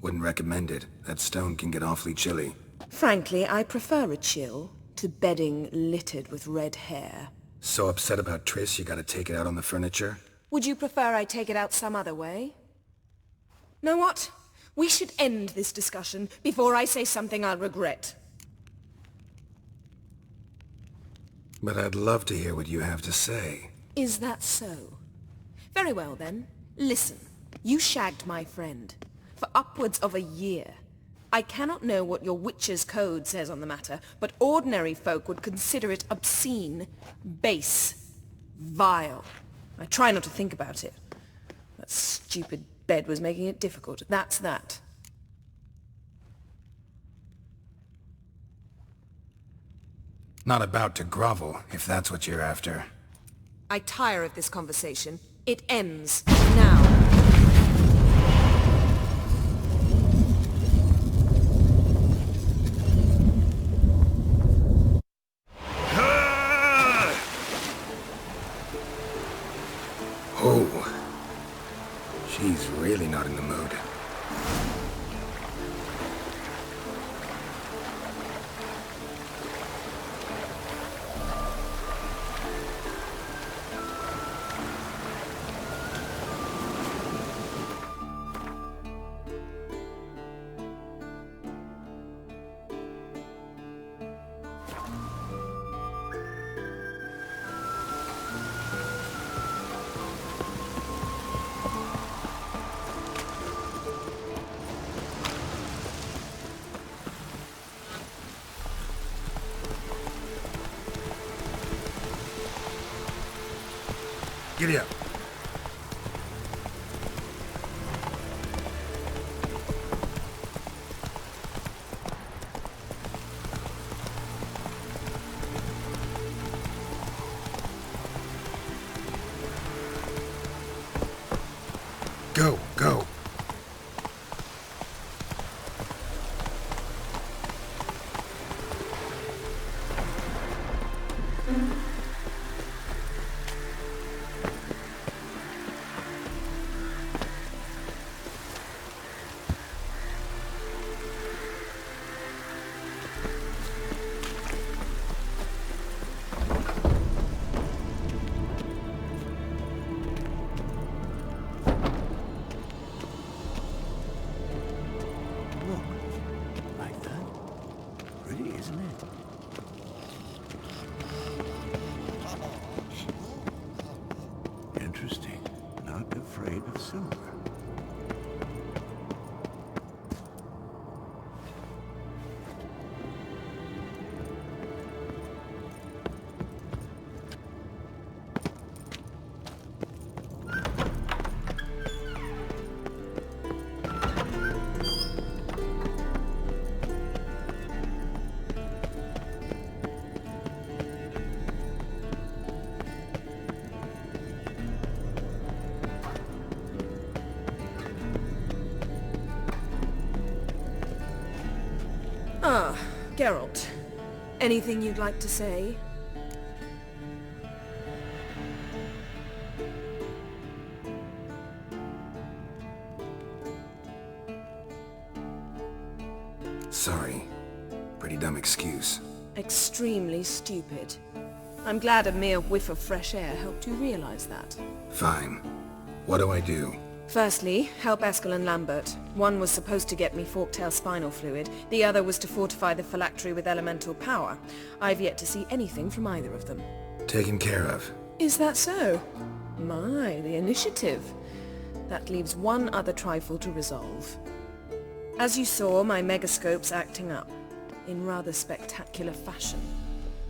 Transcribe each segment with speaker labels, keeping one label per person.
Speaker 1: Wouldn't recommend it. That stone can get awfully chilly.
Speaker 2: Frankly, I prefer a chill to bedding littered with red hair.
Speaker 1: So upset about Triss you gotta take it out on the furniture?
Speaker 2: Would you prefer I take it out some other way? Know what? We should end this discussion before I say something I'll regret.
Speaker 1: But I'd love to hear what you have to say.
Speaker 2: Is that so? Very well then. Listen. You shagged my friend. For upwards of a year. I cannot know what your witch's code says on the matter, but ordinary folk would consider it obscene, base, vile. I try not to think about it. That stupid bed was making it difficult. That's that.
Speaker 1: Not about to grovel, if that's what you're after.
Speaker 2: I tire of this conversation. It ends now.
Speaker 1: Oh. She's really not in the mood. Giddy up. Go, go.
Speaker 3: Interesting. Not afraid of silver.
Speaker 2: Ah, Geralt. Anything you'd like to say?
Speaker 1: Sorry. Pretty dumb excuse.
Speaker 2: Extremely stupid. I'm glad a mere whiff of fresh air helped you realize that.
Speaker 1: Fine. What do I do?
Speaker 2: Firstly, help Eskel and Lambert. One was supposed to get me forktail spinal fluid, the other was to fortify the phylactery with elemental power. I've yet to see anything from either of them.
Speaker 1: Taken care of.
Speaker 2: Is that so? My, the initiative. That leaves one other trifle to resolve. As you saw, my megascope's acting up, in rather spectacular fashion.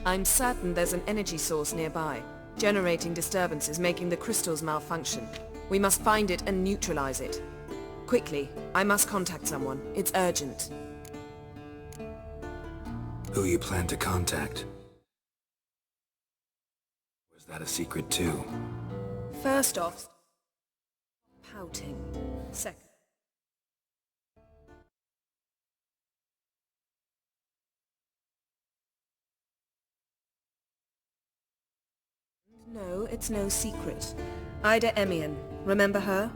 Speaker 2: I'm certain there's an energy source nearby, generating disturbances, making the crystals malfunction. We must find it and neutralize it. Quickly, I must contact someone. It's urgent.
Speaker 1: Who you plan to contact? Was that a secret too?
Speaker 2: First off, pouting. Second. No, it's no secret. Ida Emian. Remember her?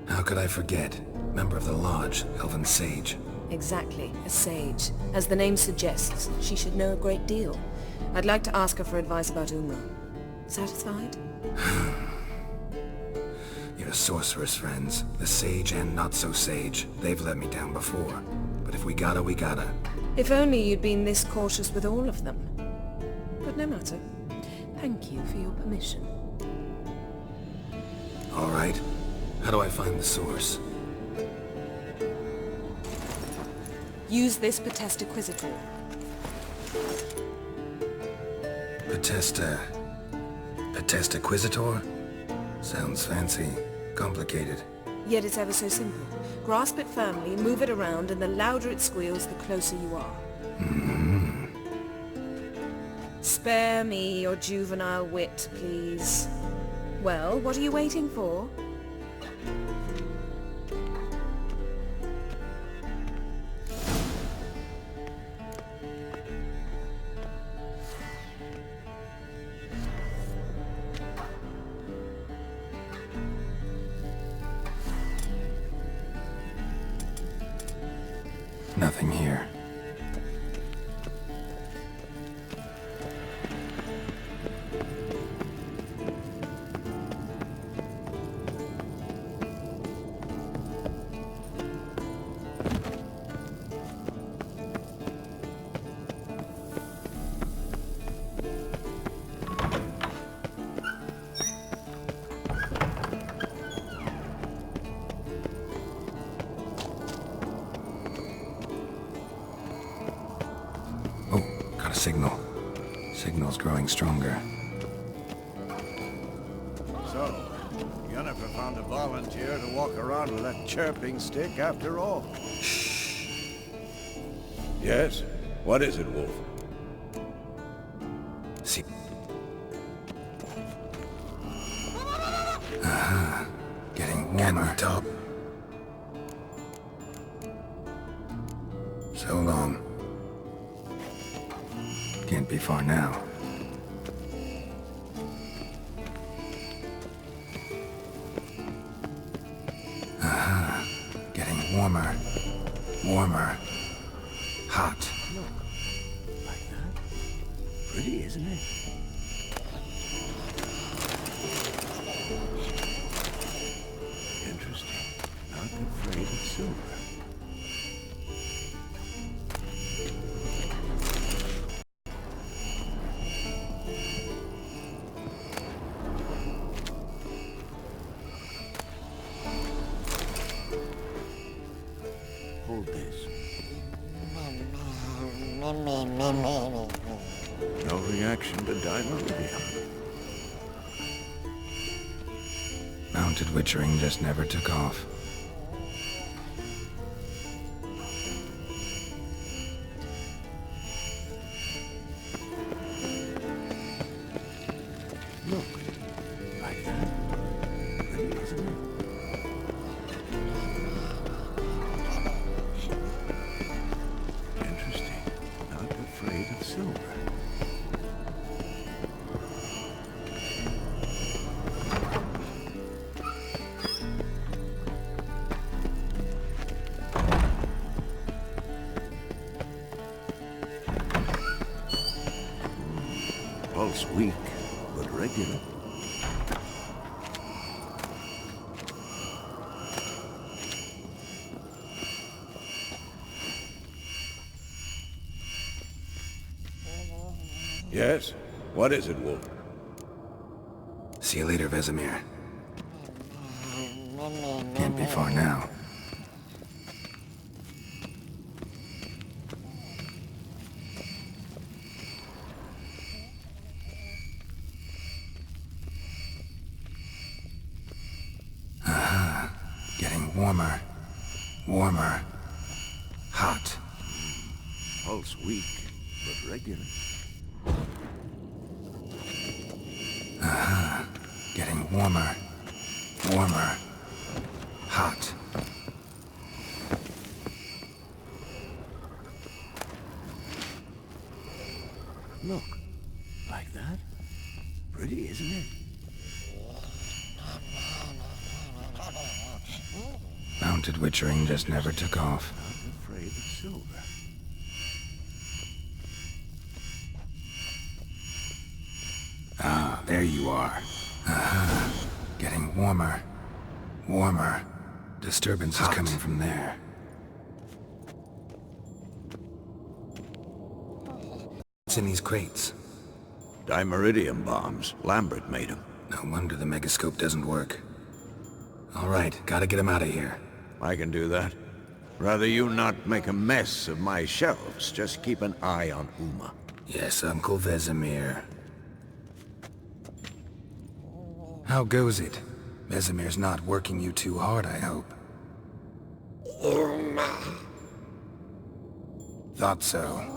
Speaker 1: How could I forget? Member of the Lodge, Elven Sage.
Speaker 2: Exactly, a sage. As the name suggests, she should know a great deal. I'd like to ask her for advice about Uma. Satisfied?
Speaker 1: Your sorceress friends, the sage and not-so-sage, they've let me down before. But if we gotta, we gotta.
Speaker 2: If only you'd been this cautious with all of them. But no matter. Thank you for your permission.
Speaker 1: All right. How do I find the source?
Speaker 2: Use this Potestaquisitor.
Speaker 1: Potestaquisitor? Sounds fancy. Complicated.
Speaker 2: Yet it's ever so simple. Grasp it firmly, move it around, and the louder it squeals, the closer you are. Spare me your juvenile wit, please. Well, what are you waiting for?
Speaker 1: Nothing here. Got a signal. Signal's growing stronger.
Speaker 3: So, Yennefer found a volunteer to walk around with that chirping stick after all. Shh. Yes? What is it, Wolf?
Speaker 1: See. Getting warmer. Top. So long. Can't be far now. Getting warmer. Warmer. Hot.
Speaker 3: Look. Like that? Pretty, isn't it? Interesting. Not afraid of silver. Hold this. No reaction to dimeridium.
Speaker 1: Mounted witchering just never took off.
Speaker 3: Look. Like that? Pretty, isn't it? Interesting. Not afraid of silver. Pulse weak, but regular. Yes? What is it, Wolf?
Speaker 1: See you later, Vesemir. Can't be far now. Getting warmer. Warmer. Hot.
Speaker 3: Pulse weak, but regular.
Speaker 1: Getting warmer. Warmer. Hot.
Speaker 3: Look. Like that? Pretty, isn't it?
Speaker 1: Mounted attempted witchering just never took off.
Speaker 3: Not afraid of silver.
Speaker 1: Ah, there you are. Getting warmer. Warmer. Disturbance is coming from there. What's in these crates?
Speaker 3: Dimeridium bombs. Lambert made them.
Speaker 1: No wonder the megascope doesn't work. Alright, gotta get him out of here.
Speaker 3: I can do that. Rather you not make a mess of my shelves. Just keep an eye on Uma.
Speaker 1: Yes, Uncle Vesemir. How goes it? Vesemir's not working you too hard, I hope. Thought so.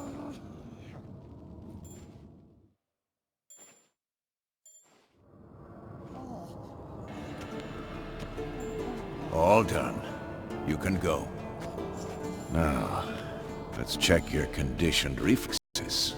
Speaker 3: All done. You can go. Now, let's check your conditioned reflexes.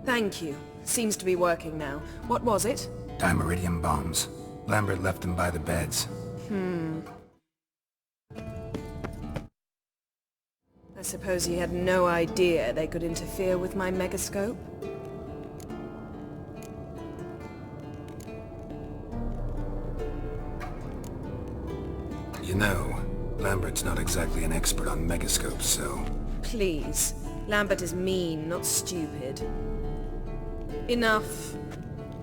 Speaker 2: Thank you. Seems to be working now. What was it?
Speaker 1: Dimeridium bombs. Lambert left them by the beds.
Speaker 2: I suppose he had no idea they could interfere with my megascope?
Speaker 1: You know, Lambert's not exactly an expert on megascopes, so...
Speaker 2: Please. Lambert is mean, not stupid. Enough.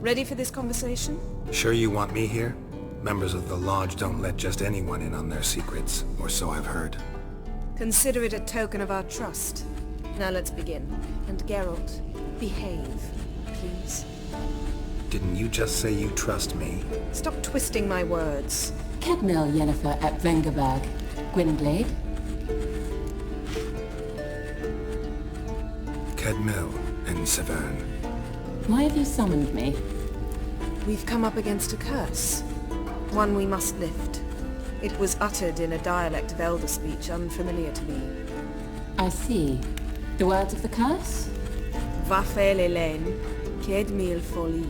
Speaker 2: Ready for this conversation?
Speaker 1: Sure you want me here? Members of the Lodge don't let just anyone in on their secrets, or so I've heard.
Speaker 2: Consider it a token of our trust. Now let's begin. And Geralt, behave, please.
Speaker 1: Didn't you just say you trust me?
Speaker 2: Stop twisting my words.
Speaker 4: Kedmil Yennefer at Vengerberg. Gwynblade?
Speaker 1: Kedmil and Severn.
Speaker 4: Why have you summoned me?
Speaker 2: We've come up against a curse. One we must lift. It was uttered in a dialect of Elder speech unfamiliar to me.
Speaker 4: I see. The words of the curse?
Speaker 2: Vafel Elaine, Kedmil Foli,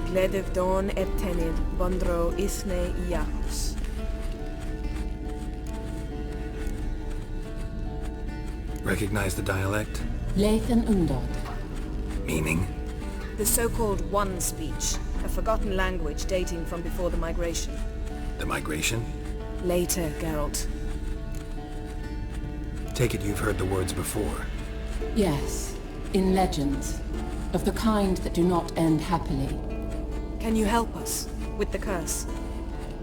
Speaker 2: Gledev Don Ertenid, Bondro Isne Iacus.
Speaker 1: Recognize the dialect?
Speaker 4: Leith and Undod.
Speaker 1: Meaning?
Speaker 2: The so-called One speech, a forgotten language dating from before the migration.
Speaker 1: The migration?
Speaker 2: Later, Geralt.
Speaker 1: Take it you've heard the words before.
Speaker 4: Yes, in legends. Of the kind that do not end happily.
Speaker 2: Can you help us with the curse?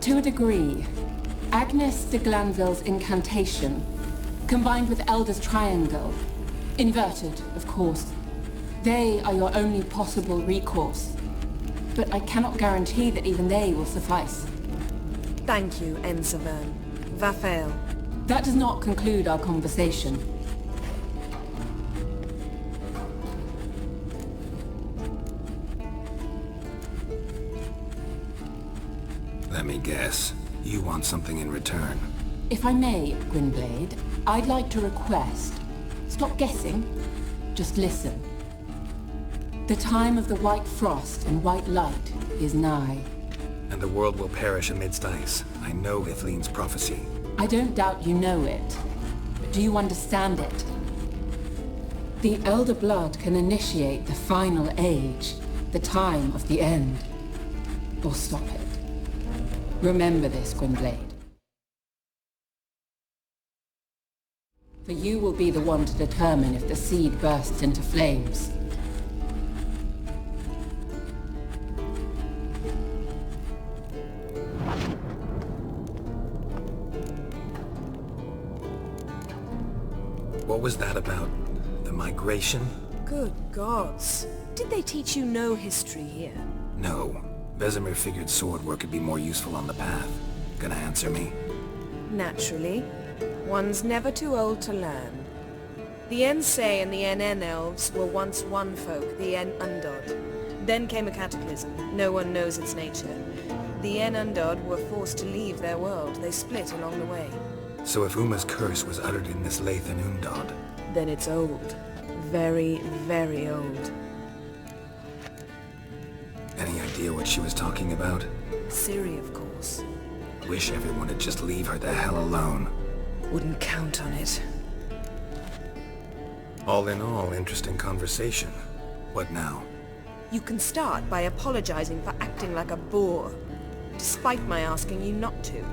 Speaker 4: To a degree. Agnes de Glanville's incantation, combined with Elder's triangle, inverted, of course. They are your only possible recourse. But I cannot guarantee that even they will suffice.
Speaker 2: Thank you, Severn. Vafel.
Speaker 4: That does not conclude our conversation.
Speaker 1: Let me guess. You want something in return.
Speaker 4: If I may, Gwynblade, I'd like to request. Stop guessing. Just listen. The time of the white frost and white light is nigh.
Speaker 1: And the world will perish amidst ice. I know Ithleen's prophecy.
Speaker 4: I don't doubt you know it. But do you understand it? The Elder Blood can initiate the final age, the time of the end. Or stop it. Remember this, Gwynblade. For you will be the one to determine if the seed bursts into flames.
Speaker 1: What was that about? The migration?
Speaker 2: Good gods. Did they teach you no history here?
Speaker 1: No. Vesemir figured sword work could be more useful on the path. Gonna answer me?
Speaker 2: Naturally. One's never too old to learn. The Ensei and the NN elves were once one folk, the En Undod. Then came a cataclysm. No one knows its nature. The En Undod were forced to leave their world. They split along the way.
Speaker 1: So if Uma's curse was uttered in this Lathan Undod,
Speaker 2: Then it's old. Very, very old.
Speaker 1: any idea what she was talking about?
Speaker 2: Ciri, of course.
Speaker 1: Wish everyone would just leave her the hell alone.
Speaker 2: Wouldn't count on it.
Speaker 1: All in all, interesting conversation. What now?
Speaker 2: You can start by apologizing for acting like a boor, despite my asking you not to.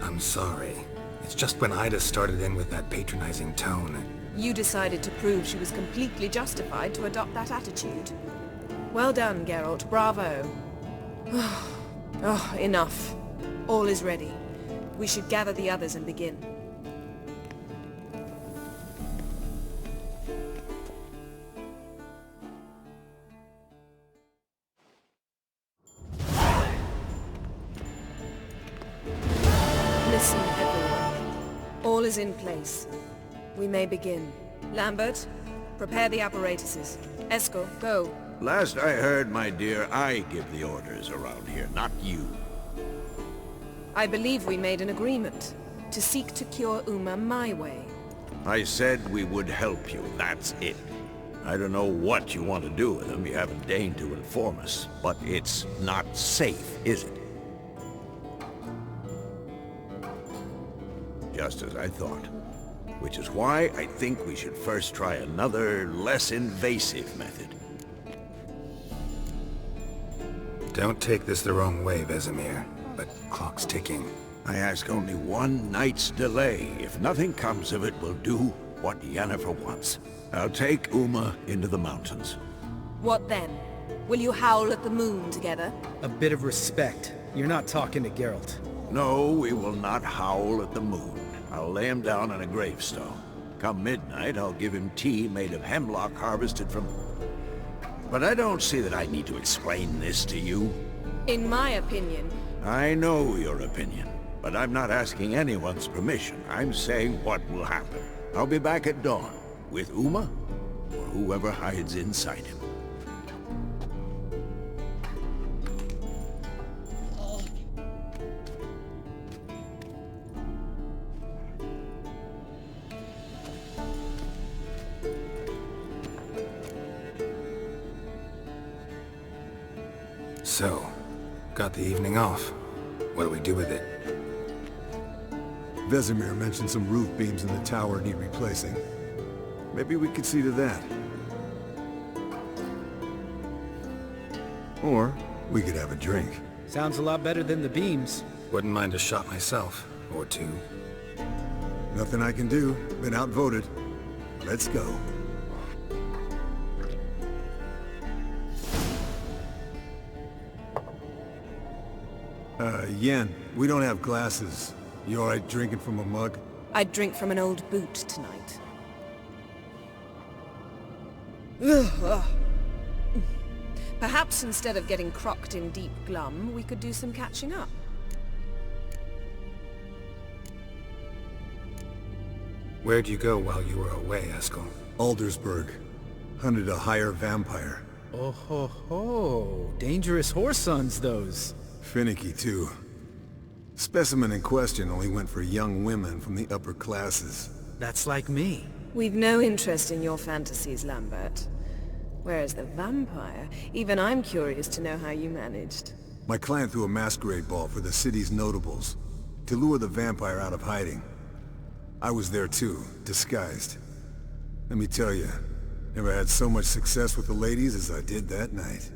Speaker 1: I'm sorry. It's just when Ida started in with that patronizing tone.
Speaker 2: You decided to prove she was completely justified to adopt that attitude. Well done, Geralt. Bravo. Oh, enough. All is ready. We should gather the others and begin. Listen, everyone. All is in place. We may begin. Lambert, prepare the apparatuses. Eskel, go.
Speaker 3: Last I heard, my dear, I give the orders around here, not you.
Speaker 2: I believe we made an agreement to seek to cure Uma my way.
Speaker 3: I said we would help you, that's it. I don't know what you want to do with him, you haven't deigned to inform us, but it's not safe, is it? Just as I thought. Which is why I think we should first try another, less invasive method.
Speaker 1: Don't take this the wrong way, Vesemir, but clock's ticking.
Speaker 3: I ask only one night's delay. If nothing comes of it, we'll do what Yennefer wants. I'll take Uma into the mountains.
Speaker 2: What then? Will you howl at the moon together?
Speaker 5: A bit of respect. You're not talking to Geralt.
Speaker 3: No, we will not howl at the moon. I'll lay him down on a gravestone. Come midnight, I'll give him tea made of hemlock harvested from... But I don't see that I need to explain this to you.
Speaker 2: In my opinion...
Speaker 3: I know your opinion, but I'm not asking anyone's permission. I'm saying what will happen. I'll be back at dawn, with Uma, or whoever hides inside him.
Speaker 1: So, got the evening off. What do we do with it?
Speaker 6: Vesemir mentioned some roof beams in the tower need replacing. Maybe we could see to that. Or we could have a drink.
Speaker 5: Sounds a lot better than the beams.
Speaker 1: Wouldn't mind a shot myself, or two.
Speaker 6: Nothing I can do. Been outvoted. Let's go. Yen, we don't have glasses. You alright drinking from a mug?
Speaker 2: I'd drink from an old boot tonight. Ugh. Perhaps instead of getting crocked in deep glum, we could do some catching up.
Speaker 1: Where'd you go while you were away, Eskel?
Speaker 6: Aldersburg. Hunted a higher vampire.
Speaker 5: Oh ho ho. Dangerous horse sons, those.
Speaker 6: Finicky, too. Specimen in question only went for young women from the upper classes.
Speaker 5: That's like me.
Speaker 2: We've no interest in your fantasies, Lambert. Whereas the vampire, even I'm curious to know how you managed.
Speaker 6: My client threw a masquerade ball for the city's notables, to lure the vampire out of hiding. I was there too, disguised. Let me tell you, never had so much success with the ladies as I did that night.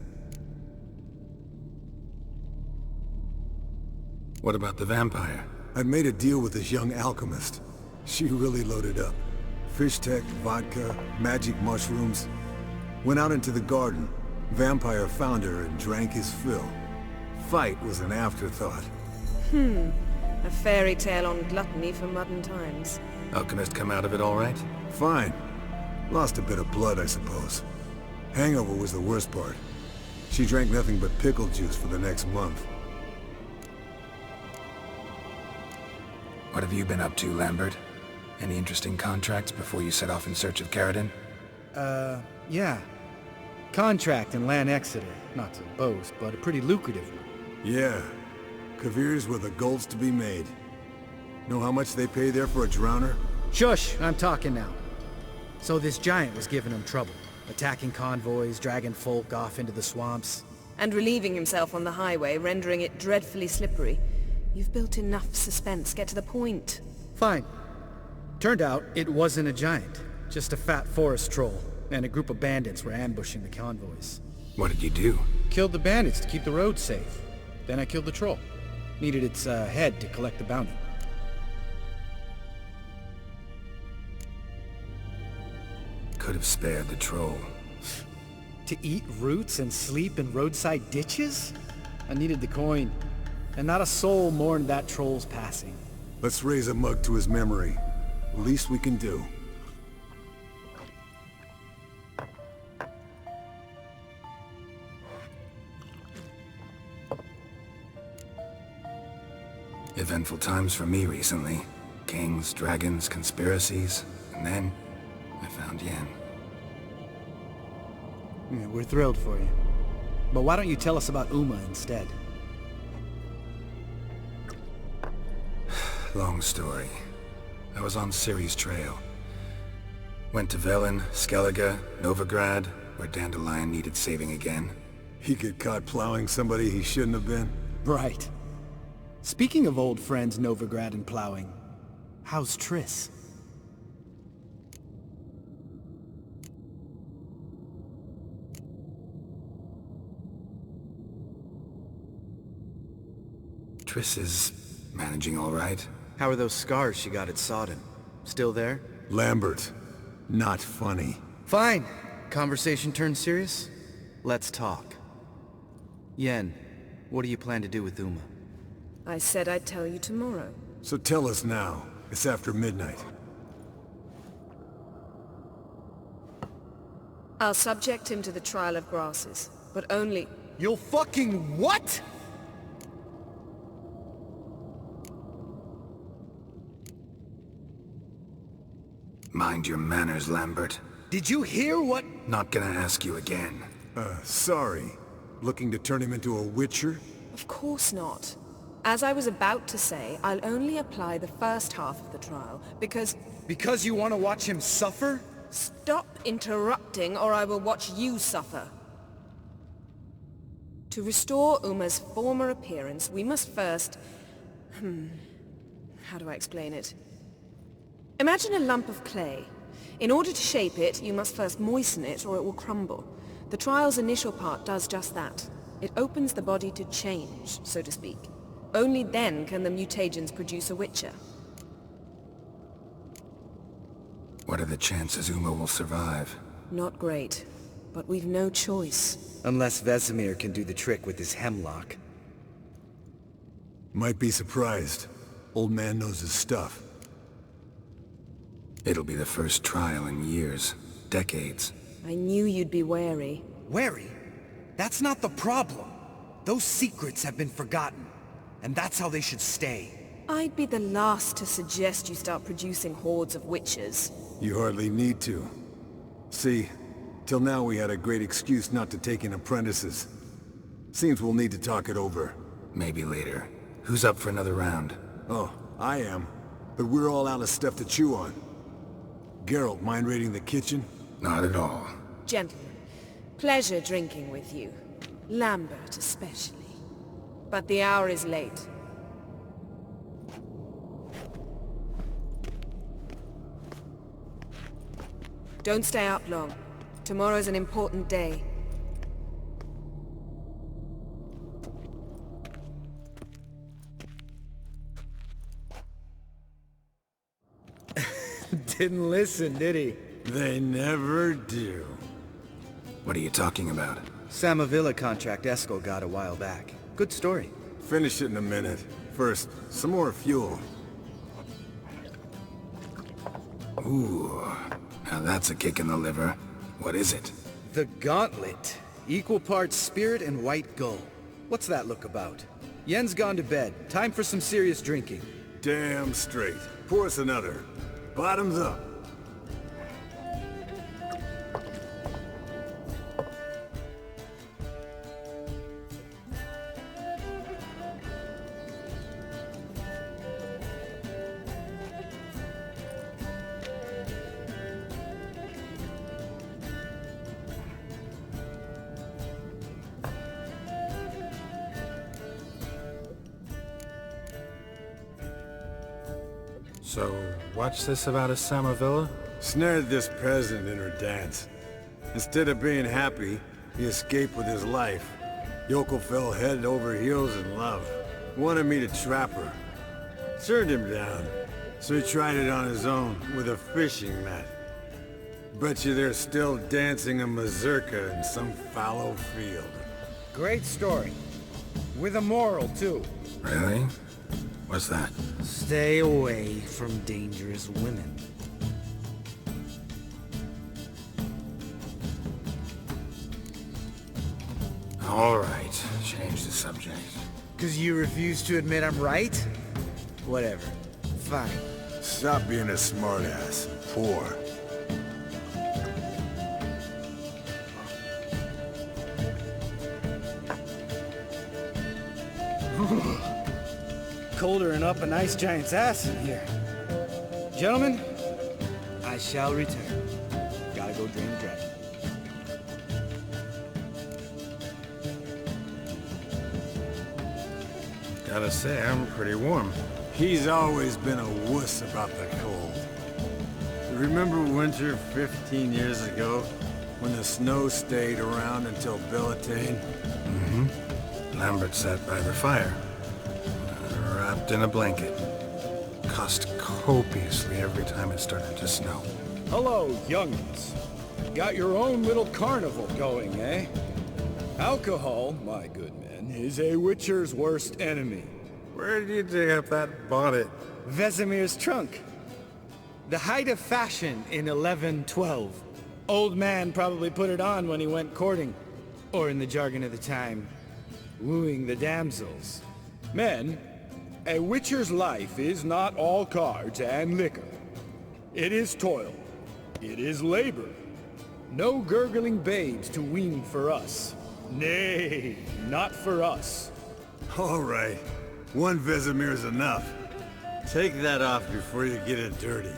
Speaker 1: What about the vampire?
Speaker 6: I'd made a deal with this young alchemist. She really loaded up. Fish tech, vodka, magic mushrooms. Went out into the garden. Vampire found her and drank his fill. Fight was an afterthought.
Speaker 2: A fairy tale on gluttony for modern times.
Speaker 1: Alchemist come out of it all right?
Speaker 6: Fine. Lost a bit of blood, I suppose. Hangover was the worst part. She drank nothing but pickle juice for the next month.
Speaker 1: What have you been up to, Lambert? Any interesting contracts before you set off in search of Carradine?
Speaker 5: Yeah. Contract in Lan Exeter. Not to boast, but a pretty lucrative one.
Speaker 6: Yeah. Kavir's were the goals to be made. Know how much they pay there for a drowner?
Speaker 5: Shush! I'm talking now. So this giant was giving him trouble. Attacking convoys, dragging folk off into the swamps.
Speaker 2: And relieving himself on the highway, rendering it dreadfully slippery. You've built enough suspense. Get to the point.
Speaker 5: Fine. Turned out, it wasn't a giant. Just a fat forest troll. And a group of bandits were ambushing the convoys.
Speaker 1: What did you do?
Speaker 5: Killed the bandits to keep the roads safe. Then I killed the troll. Needed its head to collect the bounty.
Speaker 1: Could have spared the troll.
Speaker 5: To eat roots and sleep in roadside ditches? I needed the coin. And not a soul mourned that troll's passing.
Speaker 6: Let's raise a mug to his memory. Least we can do.
Speaker 1: Eventful times for me recently. Kings, dragons, conspiracies, and then I found Yen.
Speaker 5: Yeah, we're thrilled for you. But why don't you tell us about Uma instead?
Speaker 1: Long story. I was on Ciri's trail. Went to Velen, Skellige, Novigrad, where Dandelion needed saving again.
Speaker 6: He get caught plowing somebody he shouldn't have been?
Speaker 5: Right. Speaking of old friends Novigrad and plowing, how's Triss?
Speaker 1: Triss is managing all right.
Speaker 7: How are those scars she got at Sodden? Still there?
Speaker 6: Lambert. Not funny.
Speaker 7: Fine. Conversation turned serious? Let's talk. Yen, what do you plan to do with Uma?
Speaker 2: I said I'd tell you tomorrow.
Speaker 6: So tell us now. It's after midnight.
Speaker 2: I'll subject him to the trial of grasses, but only...
Speaker 7: You'll fucking what?!
Speaker 1: Mind your manners, Lambert.
Speaker 7: Did you hear what—
Speaker 1: Not gonna ask you again.
Speaker 6: Sorry. Looking to turn him into a witcher?
Speaker 2: Of course not. As I was about to say, I'll only apply the first half of the trial, because...
Speaker 7: Because you want to watch him suffer?
Speaker 2: Stop interrupting, or I will watch you suffer. To restore Uma's former appearance, we must first... How do I explain it? Imagine a lump of clay. In order to shape it, you must first moisten it, or it will crumble. The trial's initial part does just that. It opens the body to change, so to speak. Only then can the mutagens produce a witcher.
Speaker 1: What are the chances Uma will survive?
Speaker 2: Not great, but we've no choice.
Speaker 7: Unless Vesemir can do the trick with his hemlock.
Speaker 6: Might be surprised. Old man knows his stuff.
Speaker 1: It'll be the first trial in years. Decades.
Speaker 2: I knew you'd be wary.
Speaker 7: Wary? That's not the problem. Those secrets have been forgotten. And that's how they should stay.
Speaker 2: I'd be the last to suggest you start producing hordes of witches.
Speaker 6: You hardly need to. See, till now we had a great excuse not to take in apprentices. Seems we'll need to talk it over.
Speaker 1: Maybe later. Who's up for another round?
Speaker 6: Oh, I am. But we're all out of stuff to chew on. Geralt, mind raiding the kitchen?
Speaker 1: Not at all.
Speaker 2: Gentlemen, pleasure drinking with you. Lambert especially. But the hour is late. Don't stay up long. Tomorrow's an important day.
Speaker 5: Didn't listen, did he?
Speaker 6: They never do.
Speaker 1: What are you talking about?
Speaker 7: Samavilla contract Eskel got a while back. Good story.
Speaker 6: Finish it in a minute. First, some more fuel.
Speaker 1: Ooh, now that's a kick in the liver. What is it?
Speaker 5: The Gauntlet. Equal parts spirit and white gull. What's that look about? Yen's gone to bed. Time for some serious drinking.
Speaker 6: Damn straight. Pour us another. Bottoms up.
Speaker 1: So, what's this about a summer villa?
Speaker 6: Snared this peasant in her dance. Instead of being happy, he escaped with his life. Yokel fell head over heels in love. Wanted me to trap her. Turned him down. So he tried it on his own with a fishing net. Bet you they're still dancing a mazurka in some fallow field.
Speaker 5: Great story. With a moral, too.
Speaker 1: Really? What's that?
Speaker 5: Stay away from dangerous women.
Speaker 1: All right, change the subject.
Speaker 5: 'Cause you refuse to admit I'm right? Whatever. Fine.
Speaker 6: Stop being a smartass. Poor.
Speaker 5: Colder and up a nice giant's ass in here. Gentlemen, I shall return. Gotta go drain the dragon.
Speaker 1: Gotta say, I'm pretty warm.
Speaker 6: He's always been a wuss about the cold. Remember winter 15 years ago, when the snow stayed around until Bellatane?
Speaker 1: Mm-hmm. Lambert sat by the fire, wrapped in a blanket. Cussed copiously every time it started to snow.
Speaker 5: Hello, youngins. Got your own little carnival going, eh? Alcohol, my good men, is a witcher's worst enemy.
Speaker 1: Where did you dig up that bonnet?
Speaker 5: Vesemir's trunk. The height of fashion in 1112. Old man probably put it on when he went courting. Or in the jargon of the time, wooing the damsels. Men, a witcher's life is not all cards and liquor. It is toil. It is labor. No gurgling babes to wean for us. Nay, not for us.
Speaker 6: All right. One Vesemir's enough. Take that off before you get it dirty.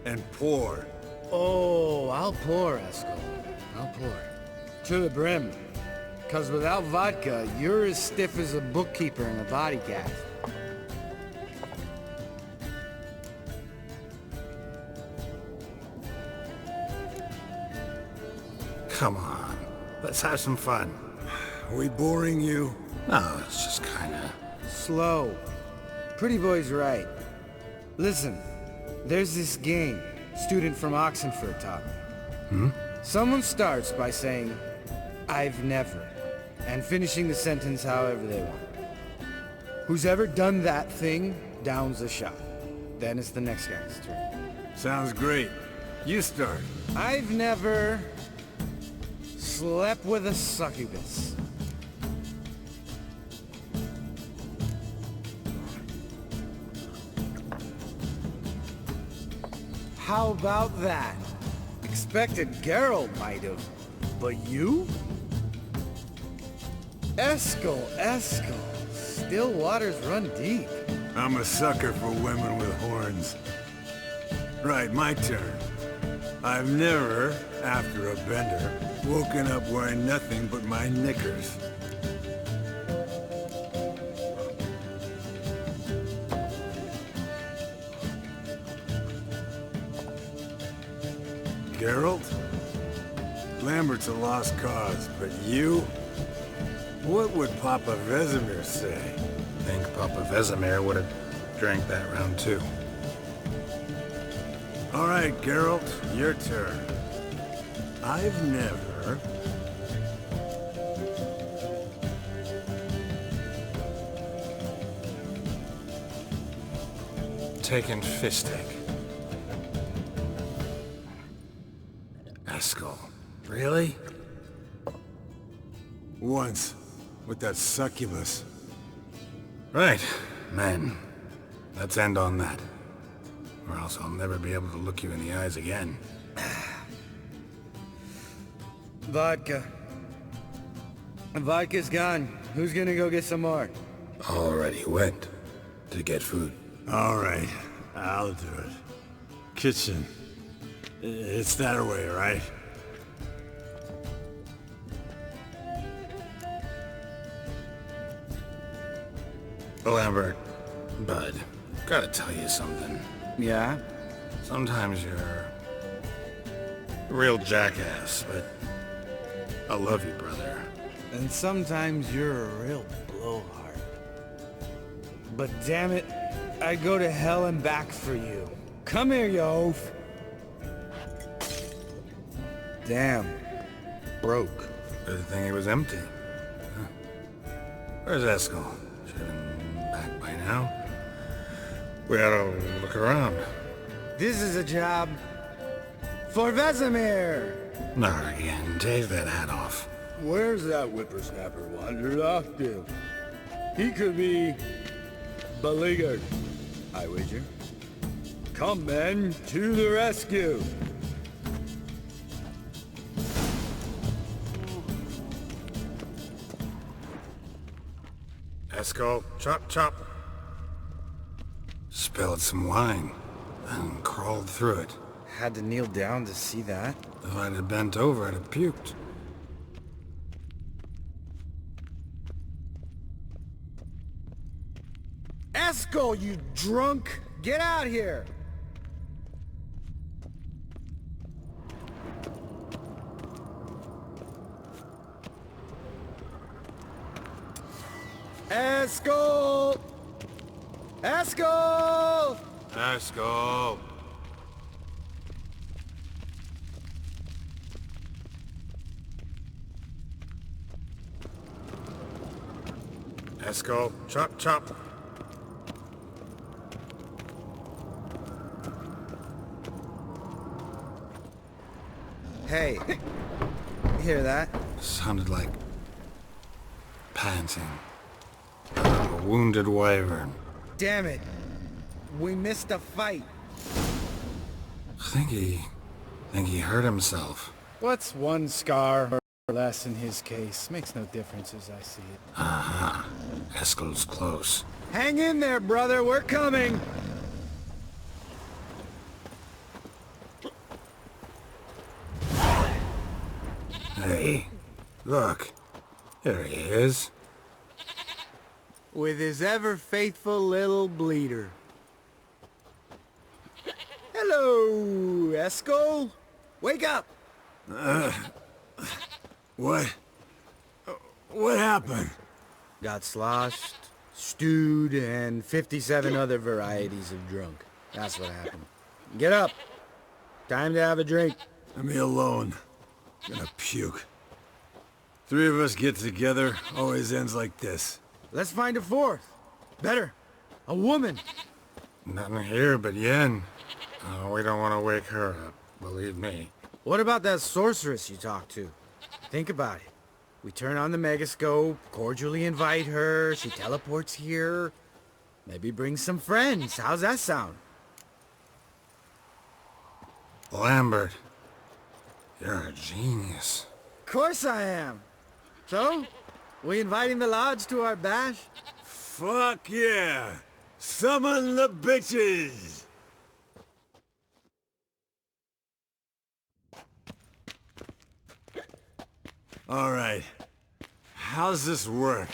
Speaker 6: And pour.
Speaker 5: Oh, I'll pour, Eskel. I'll pour. To the brim. 'Cause without vodka, you're as stiff as a bookkeeper in a body gaff.
Speaker 1: Come on, let's have some fun.
Speaker 6: Are we boring you?
Speaker 1: No, it's just kinda...
Speaker 5: Slow. Pretty boy's right. Listen, there's this game student from Oxenford taught me. Someone starts by saying, I've never, and finishing the sentence however they want. Who's ever done that thing downs a shot. Then it's the next guy's turn.
Speaker 6: Sounds great. You start.
Speaker 5: I've never slept with a succubus. How about that? Expected Geralt might have, but you? Eskel, still waters run deep.
Speaker 6: I'm a sucker for women with horns. Right, my turn. I've never, after a bender, woken up wearing nothing but my knickers. Geralt? Lambert's a lost cause, but you? What would Papa Vesemir say?
Speaker 1: I think Papa Vesemir would have drank that round too.
Speaker 6: All right, Geralt, your turn. I've never...
Speaker 1: taking fistic. Eskel. Really?
Speaker 6: Once, with that succubus.
Speaker 1: Right, men. Let's end on that. Or else I'll never be able to look you in the eyes again.
Speaker 5: Vodka. Vodka's gone. Who's gonna go get some more?
Speaker 1: Already went to get food.
Speaker 6: All right, I'll do it. Kitchen. It's that way, right?
Speaker 1: Lambert, bud, gotta tell you something.
Speaker 5: Yeah?
Speaker 1: Sometimes you're a real jackass, but I love you, brother.
Speaker 5: And sometimes you're a real blowhard. But damn it, I'd go to hell and back for you. Come here, you oaf. Damn. Broke.
Speaker 1: Good thing it was empty. Huh. Where's Eskel? Should have been back by now. We ought to look around.
Speaker 5: This is a job for Vesemir.
Speaker 1: Not again. Take that hat off.
Speaker 8: Where's that whippersnapper wandered off to? He could be beleaguered, I wager. Come, men, to the rescue!
Speaker 1: Eskel, chop, chop. Spilled some wine and crawled through it.
Speaker 5: Had to kneel down to see that.
Speaker 1: If I'd have bent over, I'd have puked.
Speaker 5: Eskel, you drunk! Get out here! Eskel! Eskel!
Speaker 1: Eskel! Eskel, chop, chop.
Speaker 5: Hey, hear that?
Speaker 1: Sounded like panting. A wounded wyvern.
Speaker 5: Damn it. We missed a fight.
Speaker 1: Think he hurt himself.
Speaker 5: What's one scar or less in his case? Makes no difference as I see it.
Speaker 1: Aha. Eskel's close.
Speaker 5: Hang in there, brother. We're coming.
Speaker 1: Hey, look. There he is.
Speaker 5: With his ever-faithful little bleeder. Hello, Eskel. Wake up!
Speaker 6: What? What happened?
Speaker 5: Got sloshed, stewed, and 57 other varieties of drunk. That's what happened. Get up. Time to have a drink.
Speaker 6: Let me alone. I'm gonna puke. Three of us get together, always ends like this.
Speaker 5: Let's find a fourth. Better. A woman.
Speaker 1: Nothing here but Yen. Oh, we don't want to wake her up, believe me.
Speaker 5: What about that sorceress you talked to? Think about it. We turn on the megascope, cordially invite her, she teleports here. Maybe bring some friends. How's that sound?
Speaker 1: Lambert, you're a genius.
Speaker 5: Of course I am. So, we inviting the lodge to our bash?
Speaker 6: Fuck yeah! Summon the bitches! Alright. How's this work?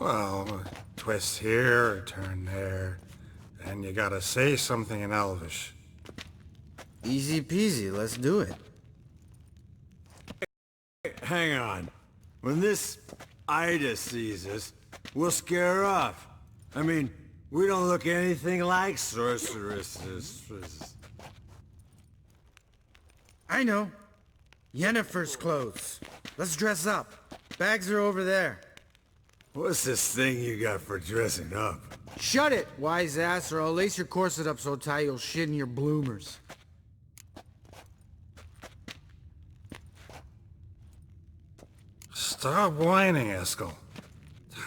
Speaker 1: Well, a twist here, a turn there, and you gotta say something in Elvish.
Speaker 5: Easy peasy, let's do it.
Speaker 6: Hang on. When this Ida sees us, we'll scare her off. I mean, we don't look anything like sorceresses.
Speaker 5: I know. Yennefer's clothes. Let's dress up. Bags are over there.
Speaker 6: What's this thing you got for dressing up?
Speaker 5: Shut it, wise ass, or I'll lace your corset up so tight you'll shit in your bloomers.
Speaker 1: Stop whining, Eskel.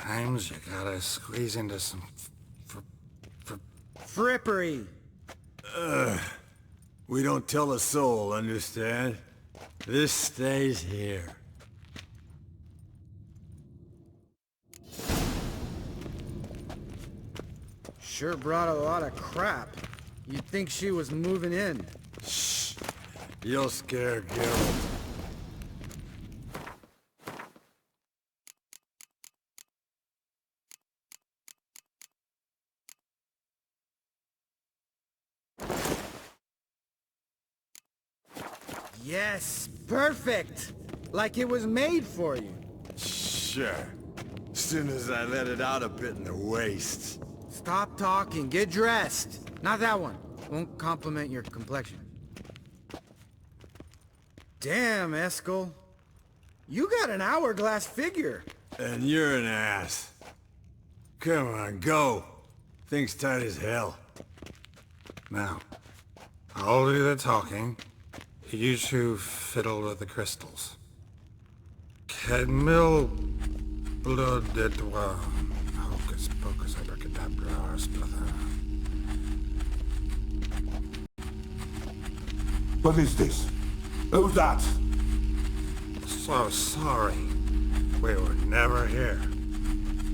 Speaker 1: Times you gotta squeeze into some
Speaker 5: Frippery!
Speaker 6: We don't tell a soul, understand? This stays here.
Speaker 5: Sure brought a lot of crap. You'd think she was moving in.
Speaker 6: Shh. You'll scare Geralt.
Speaker 5: Yes, perfect! Like it was made for you.
Speaker 6: Sure. As soon as I let it out a bit in the waist.
Speaker 5: Stop talking, get dressed. Not that one. Won't compliment your complexion. Damn, Eskel. You got an hourglass figure.
Speaker 6: And you're an ass. Come on, go. Thing's tight as hell.
Speaker 1: Now, I'll do the talking. You two fiddle with the crystals. Cadmil blood de toi. Hocus pocus abracadabra splather.
Speaker 9: What is this? Who's that?
Speaker 1: So sorry. We were never here.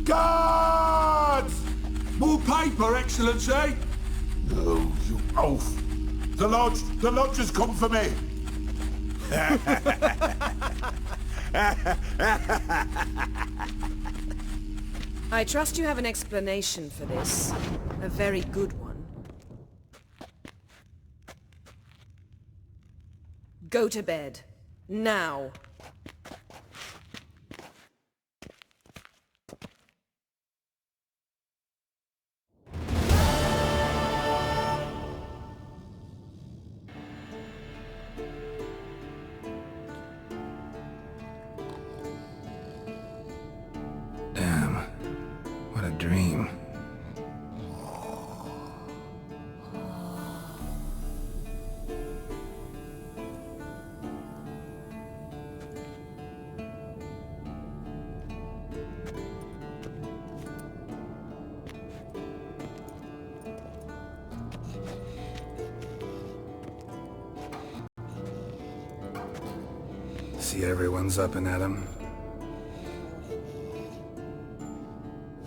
Speaker 9: Guards! More paper, Excellency! No, you oaf! The lodge has come for me!
Speaker 2: I trust you have an explanation for this. A very good one. Go to bed. Now.
Speaker 1: Damn. What a dream. See everyone's up and at 'em.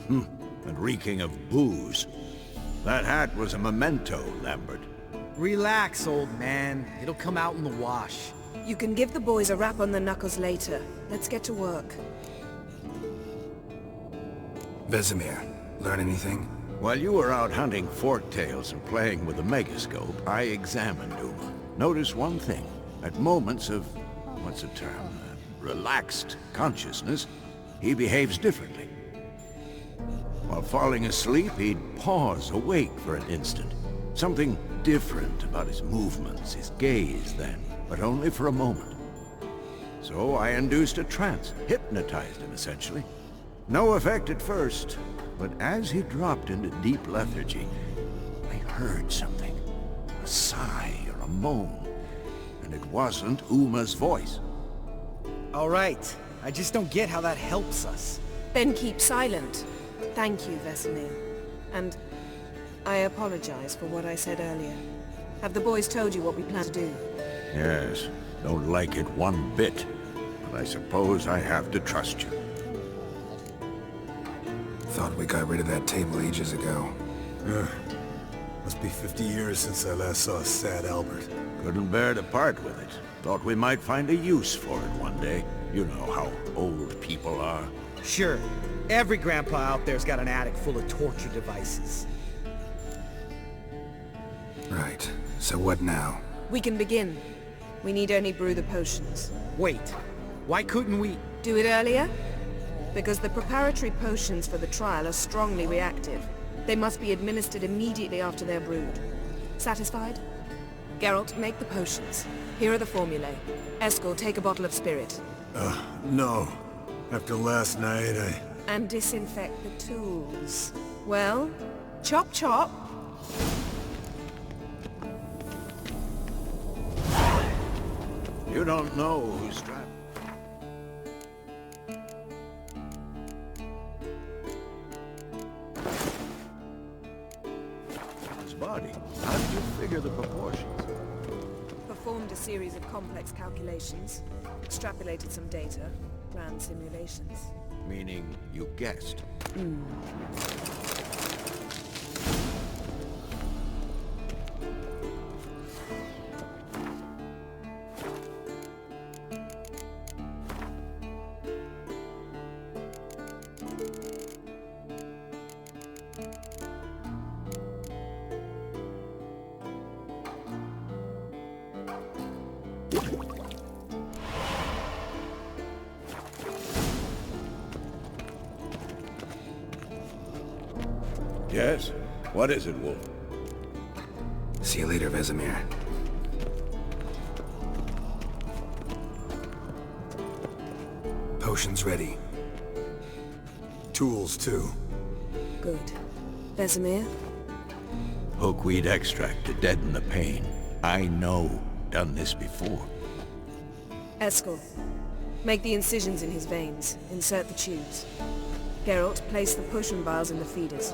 Speaker 3: And reeking of booze. That hat was a memento, Lambert.
Speaker 5: Relax, old man. It'll come out in the wash.
Speaker 2: You can give the boys a rap on the knuckles later. Let's get to work.
Speaker 1: Vesemir, learn anything?
Speaker 3: While you were out hunting forktails and playing with the megascope, I examined Uma. Notice one thing. At moments of, what's the term, relaxed consciousness, he behaves differently. While falling asleep, he'd pause awake for an instant. Something different about his movements, his gaze then, but only for a moment. So I induced a trance, hypnotized him essentially. No effect at first, but as he dropped into deep lethargy, I heard something. A sigh or a moan. And it wasn't Uma's voice.
Speaker 5: All right. I just don't get how that helps us.
Speaker 2: Then keep silent. Thank you, Vesemir. And I apologize for what I said earlier. Have the boys told you what we plan to do?
Speaker 3: Yes, don't like it one bit. But I suppose I have to trust you.
Speaker 1: Thought we got rid of that table ages ago.
Speaker 6: Must be 50 years since I last saw sad Albert.
Speaker 3: Couldn't bear to part with it. Thought we might find a use for it one day. You know how old people are.
Speaker 5: Sure. Every grandpa out there's got an attic full of torture devices.
Speaker 1: Right. So what now?
Speaker 2: We can begin. We need only brew the potions.
Speaker 5: Wait. Why couldn't we...
Speaker 2: Do it earlier? Because the preparatory potions for the trial are strongly reactive. They must be administered immediately after they're brewed. Satisfied? Geralt, make the potions. Here are the formulae. Eskel, take a bottle of spirit.
Speaker 6: No. After last night,
Speaker 2: and disinfect the tools. Well, chop chop.
Speaker 3: You don't know who's strapped. His body. How did you figure the proportions?
Speaker 2: Performed a series of complex calculations, extrapolated some data, ran simulations.
Speaker 3: Meaning you guessed.
Speaker 10: Yes? What is it, Wolf?
Speaker 1: See you later, Vesemir. Potions ready.
Speaker 6: Tools, too.
Speaker 2: Good. Vesemir?
Speaker 3: Hookweed extract to deaden the pain. I know. Done this before.
Speaker 2: Eskel, make the incisions in his veins. Insert the tubes. Geralt, place the potion vials in the feeders.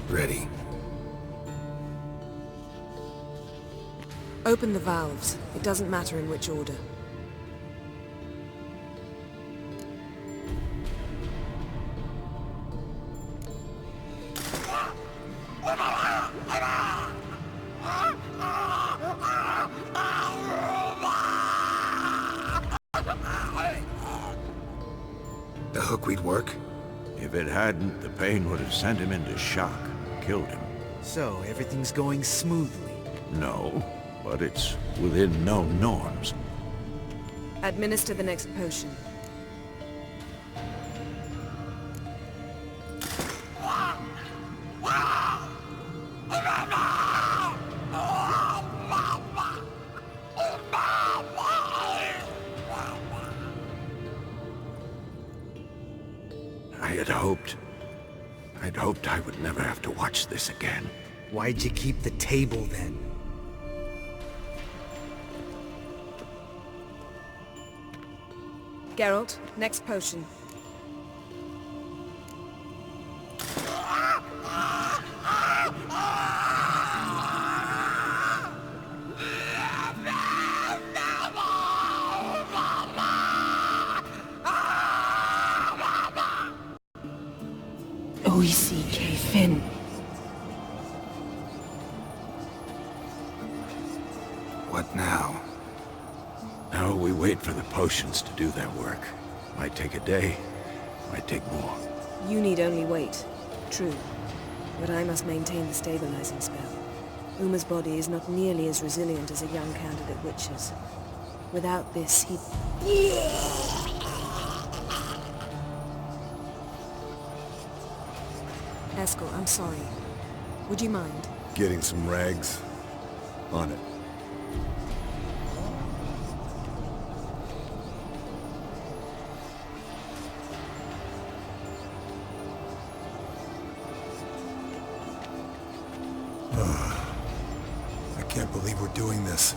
Speaker 1: Ready.
Speaker 2: Open the valves. It doesn't matter in which order.
Speaker 1: The hookweed work?
Speaker 3: If it hadn't, the pain would have sent him into shock. Killed him.
Speaker 7: So, everything's going smoothly.
Speaker 3: No, but it's within known norms.
Speaker 2: Administer the next potion.
Speaker 3: I'd hoped I would never have to watch this again.
Speaker 7: Why'd you keep the table then?
Speaker 2: Geralt, next potion. O-E-C-K, Finn.
Speaker 1: What now?
Speaker 3: Now we wait for the potions to do their work. Might take a day, might take more.
Speaker 2: You need only wait. True. But I must maintain the stabilizing spell. Uma's body is not nearly as resilient as a young candidate witch's. Without this, he'd... Eskel, I'm sorry. Would you mind?
Speaker 6: Getting some rags? On it. I can't believe we're doing this.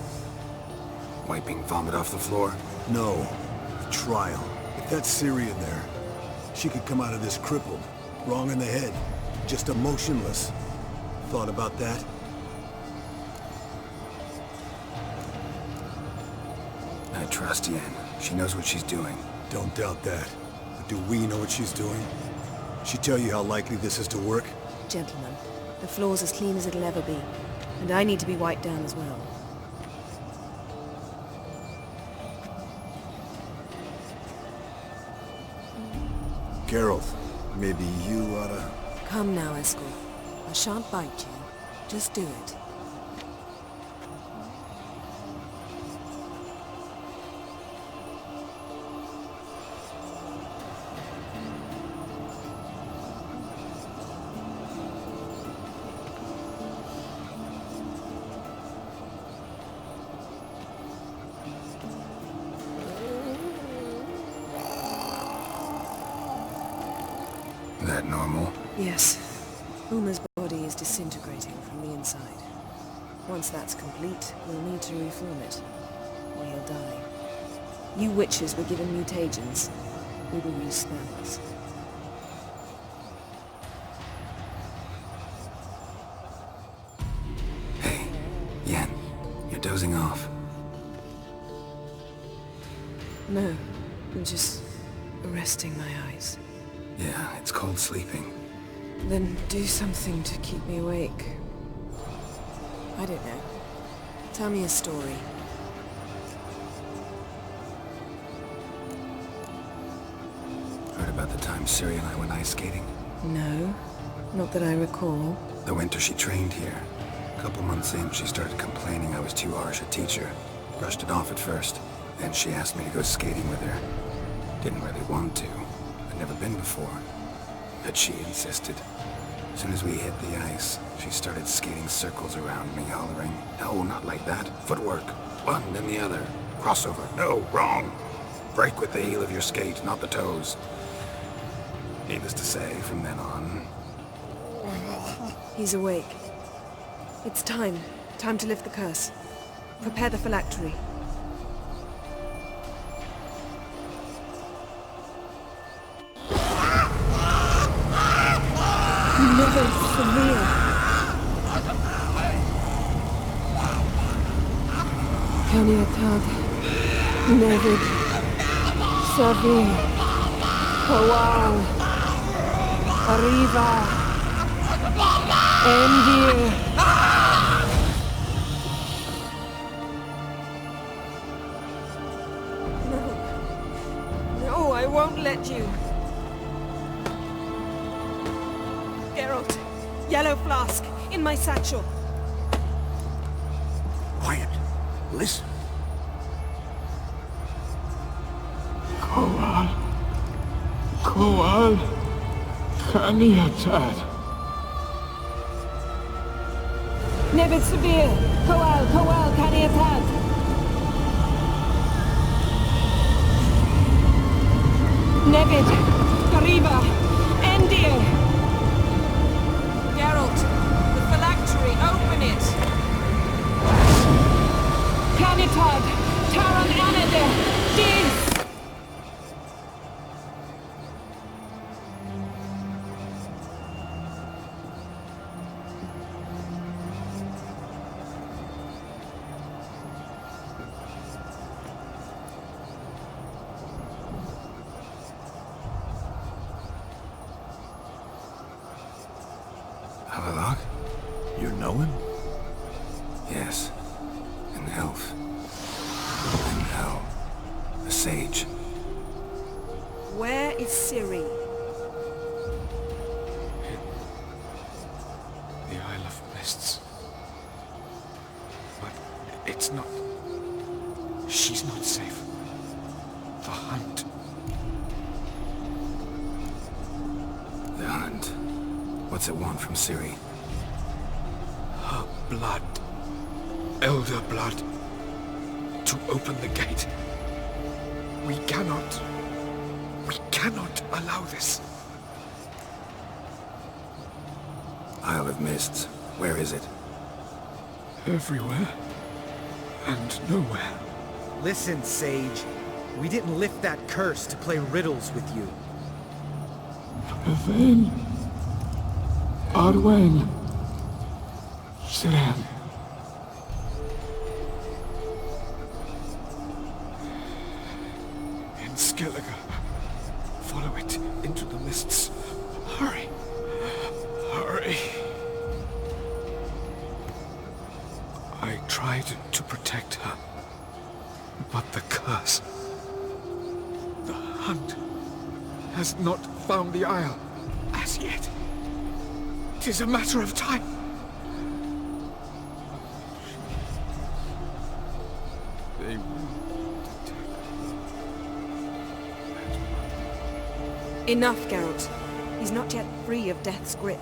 Speaker 1: Wiping vomit off the floor?
Speaker 6: No. The trial. If that's Ciri in there, she could come out of this crippled, wrong in the head, just emotionless. Thought about that?
Speaker 1: I trust Yen. She knows what she's doing.
Speaker 6: Don't doubt that. But do we know what she's doing? She tell you how likely this is to work?
Speaker 2: Gentlemen, the floor's as clean as it'll ever be. And I need to be wiped down as well.
Speaker 6: Geralt, maybe you oughta...
Speaker 2: Come now, Eskel. I shan't bite you. Just do it.
Speaker 1: that normal?
Speaker 2: Yes. Uma's body is disintegrating from the inside. Once that's complete, we'll need to reform it, or he'll die. You witches were given mutagens. We will use spells.
Speaker 1: Hey, Yen, you're dozing off.
Speaker 2: No, I'm just resting my eyes.
Speaker 1: Yeah, it's called sleeping.
Speaker 2: Then do something to keep me awake. I don't know. Tell me a story.
Speaker 1: Heard about the time Siri and I went ice skating?
Speaker 2: No, not that I recall.
Speaker 1: The winter she trained here. A couple months in, she started complaining I was too harsh a teacher. Brushed it off at first. Then she asked me to go skating with her. Didn't really want to. I'd never been before. But she insisted. As soon as we hit the ice, she started skating circles around me, hollering, "No, not like that. Footwork. One, then the other. Crossover. No, wrong. Break with the heel of your skate, not the toes." Needless to say, from then on...
Speaker 2: He's awake. It's time. Time to lift the curse. Prepare the phylactery. Never severe. Kaniatad. Nevid. Severe. Kawal. Arriva. Endir. No. No, I won't let you. Geralt, yellow flask, in my satchel.
Speaker 3: Quiet. Listen.
Speaker 9: Kowal. Kaniatad.
Speaker 2: Nevid Severe, Kowal, Kaniatad. Nevid, Gariba, Endir. Geralt, the phylactery, open it. Canitad, Taran Anadir, Dis.
Speaker 1: Avalok?
Speaker 3: You know him?
Speaker 1: Yes. An elf. And hell. A sage.
Speaker 2: Where is Ciri?
Speaker 11: The Isle of Mists. But it's not... She's not safe. The hunt.
Speaker 1: The hunt. What's it want from Ciri?
Speaker 11: Her blood. Elder blood. To open the gate. We cannot allow this.
Speaker 1: Isle of Mists. Where is it?
Speaker 11: Everywhere. And nowhere.
Speaker 7: Listen, Sage. We didn't lift that curse to play riddles with you.
Speaker 9: Yvain. Arwen. Siren.
Speaker 11: In Skellige. Follow it into the mists. Hurry. Hurry. I tried to protect her. But the curse... The hunt has not found the Isle as yet. 'Tis a matter of time. They will detect.
Speaker 2: Enough, Geralt. He's not yet free of death's grip.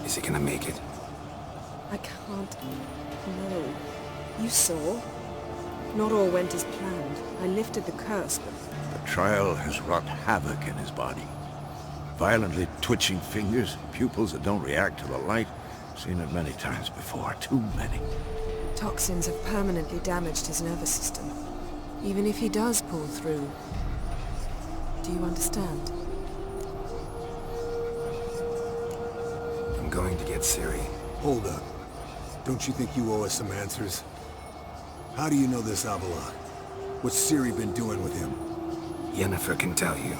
Speaker 1: Is he gonna make it?
Speaker 2: I can't... No. You saw? Not all went as planned. I lifted the curse, but
Speaker 3: The trial has wrought havoc in his body. Violently twitching fingers, pupils that don't react to the light. Seen it many times before, too many.
Speaker 2: Toxins have permanently damaged his nervous system. Even if he does pull through. Do you understand?
Speaker 1: I'm going to get Siri.
Speaker 6: Hold up. Don't you think you owe us some answers? How do you know this Avila? What's Siri been doing with him?
Speaker 1: Yennefer can tell you.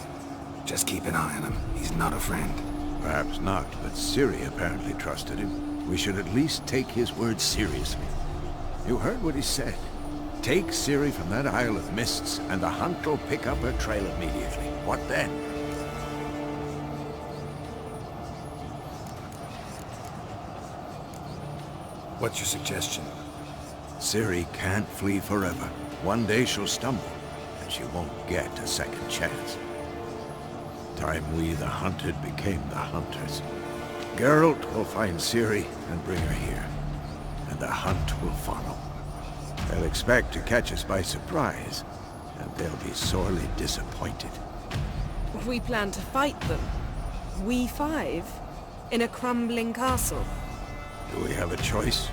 Speaker 1: Just keep an eye on him. He's not a friend.
Speaker 3: Perhaps not, but Ciri apparently trusted him. We should at least take his words seriously. You heard what he said. Take Ciri from that Isle of Mists, and the hunt will pick up her trail immediately. What then?
Speaker 1: What's your suggestion?
Speaker 3: Ciri can't flee forever. One day she'll stumble, and she won't get a second chance. Time we, the hunted, became the hunters. Geralt will find Ciri and bring her here, and the hunt will follow. They'll expect to catch us by surprise, and they'll be sorely disappointed.
Speaker 2: We plan to fight them. We five? In a crumbling castle?
Speaker 3: Do we have a choice,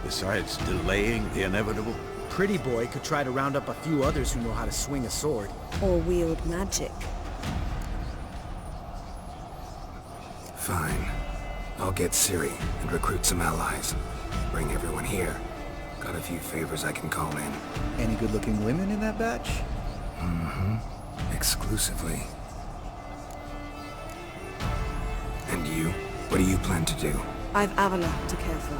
Speaker 3: besides delaying the inevitable?
Speaker 5: Pretty Boy could try to round up a few others who know how to swing a sword.
Speaker 2: Or wield magic.
Speaker 1: Fine. I'll get Ciri and recruit some allies. Bring everyone here. Got a few favors I can call in.
Speaker 5: Any good-looking women in that batch?
Speaker 1: Mm-hmm. Exclusively. And you? What do you plan to do?
Speaker 2: I've Avila to care for.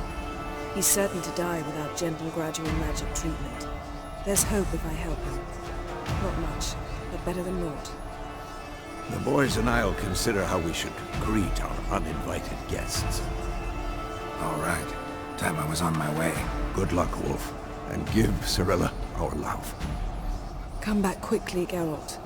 Speaker 2: He's certain to die without gentle, gradual magic treatment. There's hope if I help him. Not much, but better than naught.
Speaker 3: The boys and I'll consider how we should greet our uninvited guests.
Speaker 1: All right. Time I was on my way.
Speaker 3: Good luck, Wolf, and give Cirilla our love.
Speaker 2: Come back quickly, Geralt.